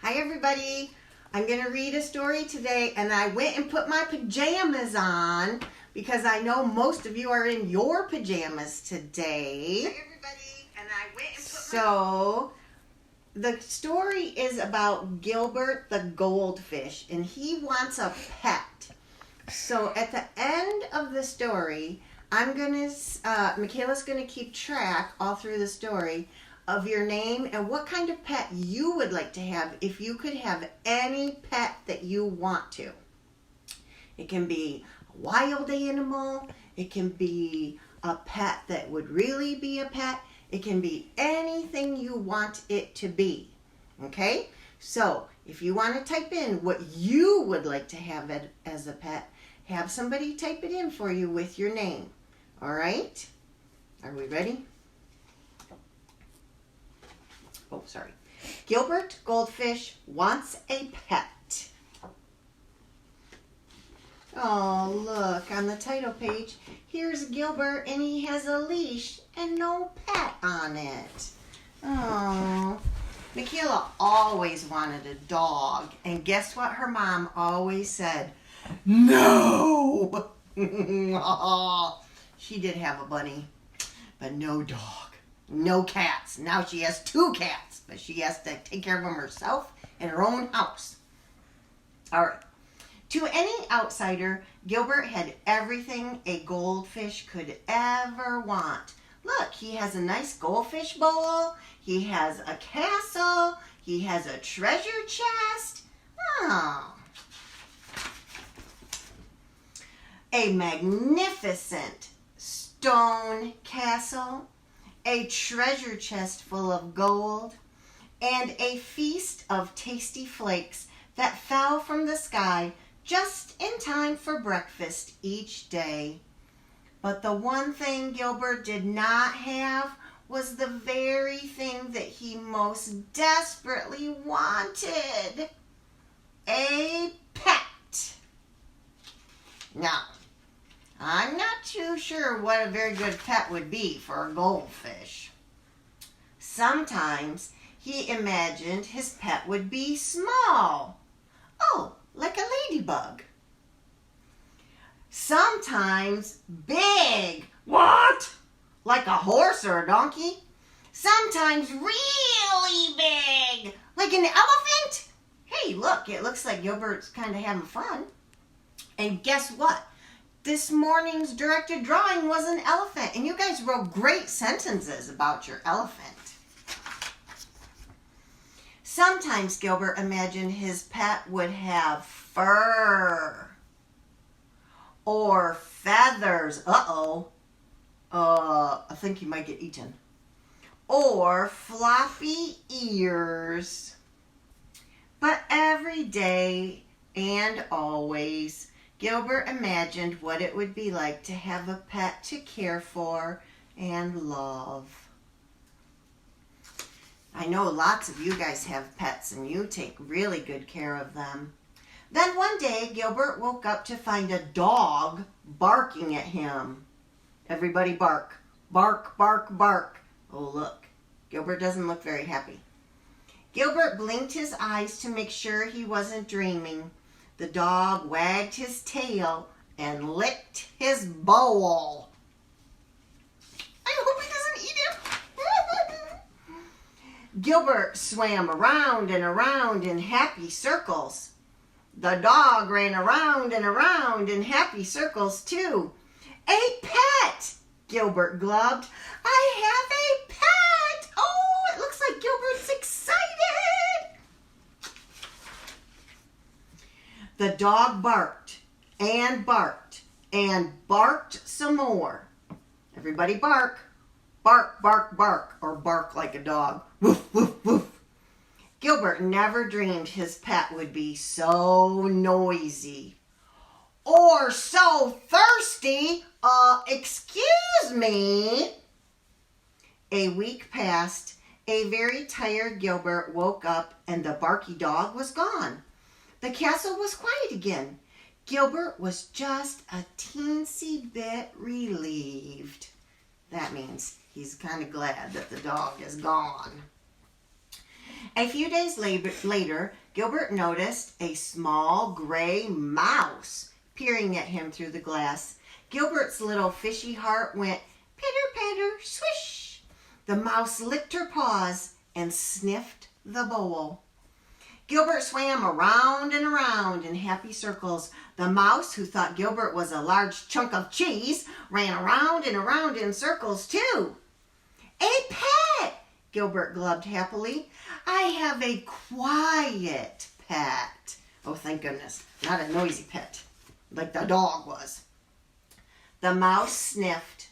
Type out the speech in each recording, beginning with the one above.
Hi everybody. I'm going to read a story today, and I went and put my pajamas on because I know most of you are in your pajamas today. Hi everybody. And I went and put So the story is about Gilbert the goldfish, and he wants a pet. So at the end of the story, Michaela's gonna keep track all through the story of your name and what kind of pet you would like to have if you could have any pet that you want to. It can be a wild animal, it can be a pet that would really be a pet, it can be anything you want it to be. Okay? So if you want to type in what you would like to have as a pet, have somebody type it in for you with your name. All right? Are we ready? Oh, sorry. Gilbert Goldfish wants a pet. Oh, look, on the title page, here's Gilbert, and he has a leash and no pet on it. Oh, Michaela always wanted a dog, and guess what her mom always said? No! She did have a bunny, but no dog, no cats. Now she has 2 cats, but she has to take care of them herself in her own house. All right. To any outsider, Gilbert had everything a goldfish could ever want. Look, he has a nice goldfish bowl, he has a castle, he has a treasure chest. Oh. A magnificent stone castle, a treasure chest full of gold, and a feast of tasty flakes that fell from the sky just in time for breakfast each day. But the one thing Gilbert did not have was the very thing that he most desperately wanted: a pet. Now, I'm not too sure what a very good pet would be for a goldfish. Sometimes he imagined his pet would be small. Oh, like a ladybug. Sometimes big. What? Like a horse or a donkey. Sometimes really big. Like an elephant. Hey, look, it looks like Gilbert's kind of having fun. And guess what? This morning's directed drawing was an elephant, and you guys wrote great sentences about your elephant. Sometimes Gilbert imagined his pet would have fur or feathers. I think he might get eaten. Or floppy ears. But every day and always, Gilbert imagined what it would be like to have a pet to care for and love. I know lots of you guys have pets and you take really good care of them. Then one day, Gilbert woke up to find a dog barking at him. Everybody bark. Bark, bark, bark. Oh, look. Gilbert doesn't look very happy. Gilbert blinked his eyes to make sure he wasn't dreaming. The dog wagged his tail and licked his bowl. I hope he doesn't eat him. Gilbert swam around and around in happy circles. The dog ran around and around in happy circles too. A pet! Gilbert glubbed. I have a pet! Oh, it looks like Gilbert's excited! The dog barked and barked and barked some more. Everybody bark. Bark, bark, bark, or bark like a dog. Woof, woof, woof. Gilbert never dreamed his pet would be so noisy or so thirsty. Excuse me. A week passed. A very tired Gilbert woke up and the barky dog was gone. The castle was quiet again. Gilbert was just a teensy bit relieved. That means he's kind of glad that the dog is gone. A few days later, Gilbert noticed a small gray mouse peering at him through the glass. Gilbert's little fishy heart went pitter-patter, swish. The mouse licked her paws and sniffed the bowl. Gilbert swam around and around in happy circles. The mouse, who thought Gilbert was a large chunk of cheese, ran around and around in circles too. A pet! Gilbert glubbed happily. I have a quiet pet. Oh, thank goodness. Not a noisy pet, like the dog was. The mouse sniffed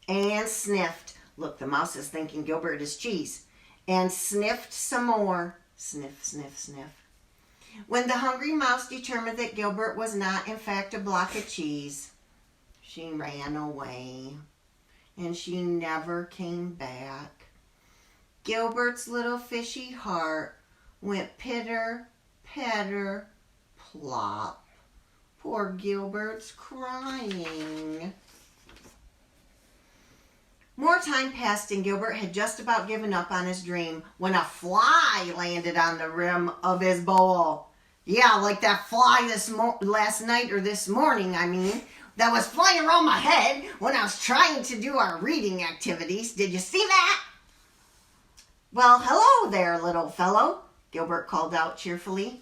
and sniffed. Look, the mouse is thinking Gilbert is cheese. And sniffed some more. Sniff, sniff, sniff. When the hungry mouse determined that Gilbert was not, in fact, a block of cheese, she ran away. And she never came back. Gilbert's little fishy heart went pitter, patter, plop. Poor Gilbert's crying. More time passed and Gilbert had just about given up on his dream when a fly landed on the rim of his bowl. Yeah, like that fly last night or this morning, that was flying around my head when I was trying to do our reading activities. Did you see that? Well, hello there, little fellow, Gilbert called out cheerfully.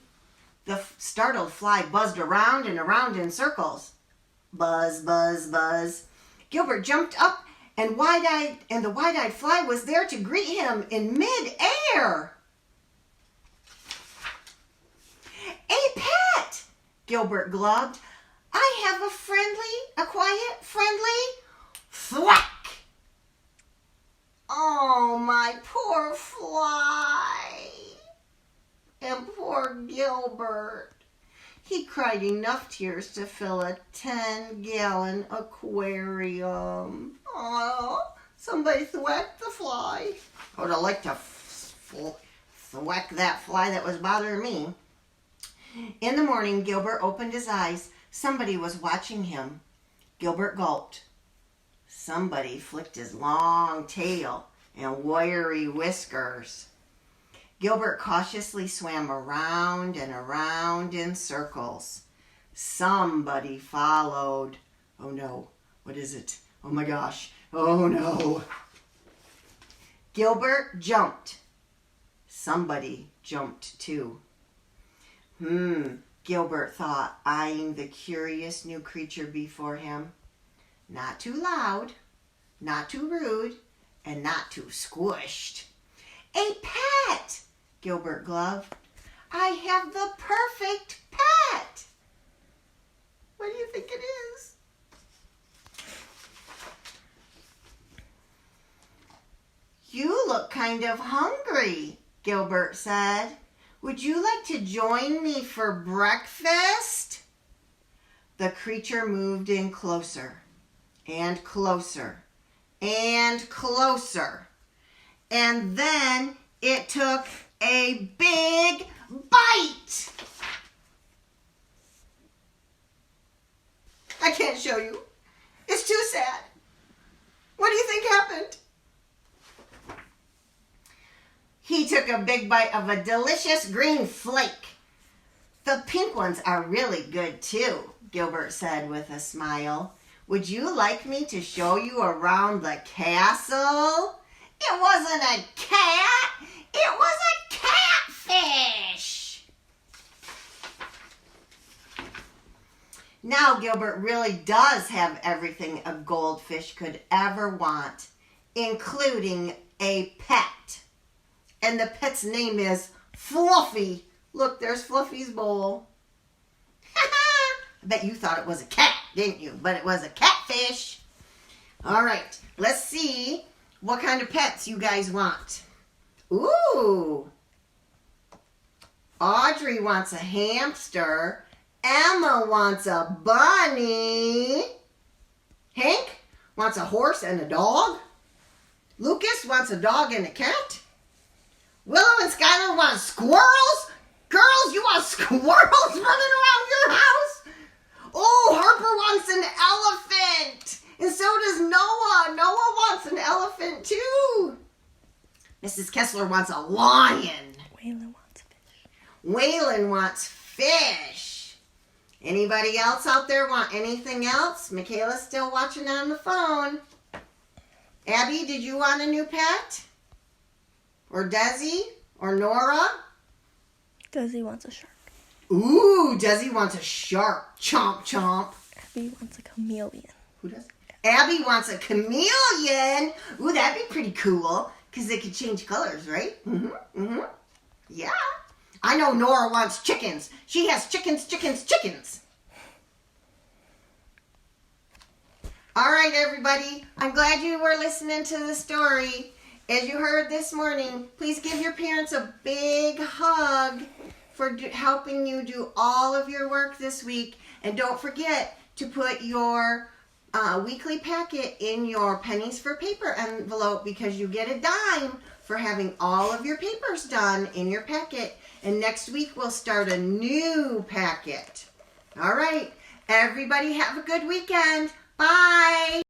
The startled fly buzzed around and around in circles. Buzz, buzz, buzz. Gilbert jumped up and the wide-eyed fly was there to greet him in mid-air. A pet, Gilbert glubbed. I have a quiet, friendly thwack. Oh, my poor fly. And poor Gilbert. He cried enough tears to fill a 10-gallon aquarium. Oh, somebody thwacked the fly. I would have liked to thwack that fly that was bothering me. In the morning, Gilbert opened his eyes. Somebody was watching him. Gilbert gulped. Somebody flicked his long tail and wiry whiskers. Gilbert cautiously swam around and around in circles. Somebody followed. Oh no, what is it? Oh my gosh, oh no. Gilbert jumped. Somebody jumped too. Gilbert thought, eyeing the curious new creature before him. Not too loud, not too rude, and not too squished. A pet, Gilbert glubbed. I have the perfect pet. What do you think it is? You look kind of hungry, Gilbert said. Would you like to join me for breakfast? The creature moved in closer and closer and closer. And then it took a big bite. I can't show you. It's too sad. What do you think happened? He took a big bite of a delicious green flake. The pink ones are really good too, Gilbert said with a smile. Would you like me to show you around the castle? It wasn't a cat. It was a catfish. Now Gilbert really does have everything a goldfish could ever want, including a pet. And the pet's name is Fluffy. Look, there's Fluffy's bowl. I bet you thought it was a cat, didn't you? But it was a catfish. All right, let's see what kind of pets you guys want. Ooh. Audrey wants a hamster. Emma wants a bunny. Hank wants a horse and a dog. Lucas wants a dog and a cat. Willow and Skylar want squirrels. Girls, you want squirrels running around your house? Oh, Harper wants an elephant. And so does Noah. Noah wants an elephant too. Miss Mrs. Kessler wants a lion. Waylon wants fish. Waylon wants fish. Anybody else out there want anything else? Michaela's still watching on the phone. Abby, did you want a new pet? Or Desi? Or Nora? Desi wants a shark. Ooh, Desi wants a shark. Chomp, chomp. Abby wants a chameleon. Who does? Abby wants a chameleon. Ooh, that'd be pretty cool. Because they could change colors, right? Yeah. I know Nora wants chickens. She has chickens, chickens, chickens. All right, everybody. I'm glad you were listening to the story. As you heard this morning, please give your parents a big hug for helping you do all of your work this week. And don't forget to put your weekly packet in your pennies for paper envelope because you get a dime for having all of your papers done in your packet. And next week we'll start a new packet. All right, everybody have a good weekend. Bye.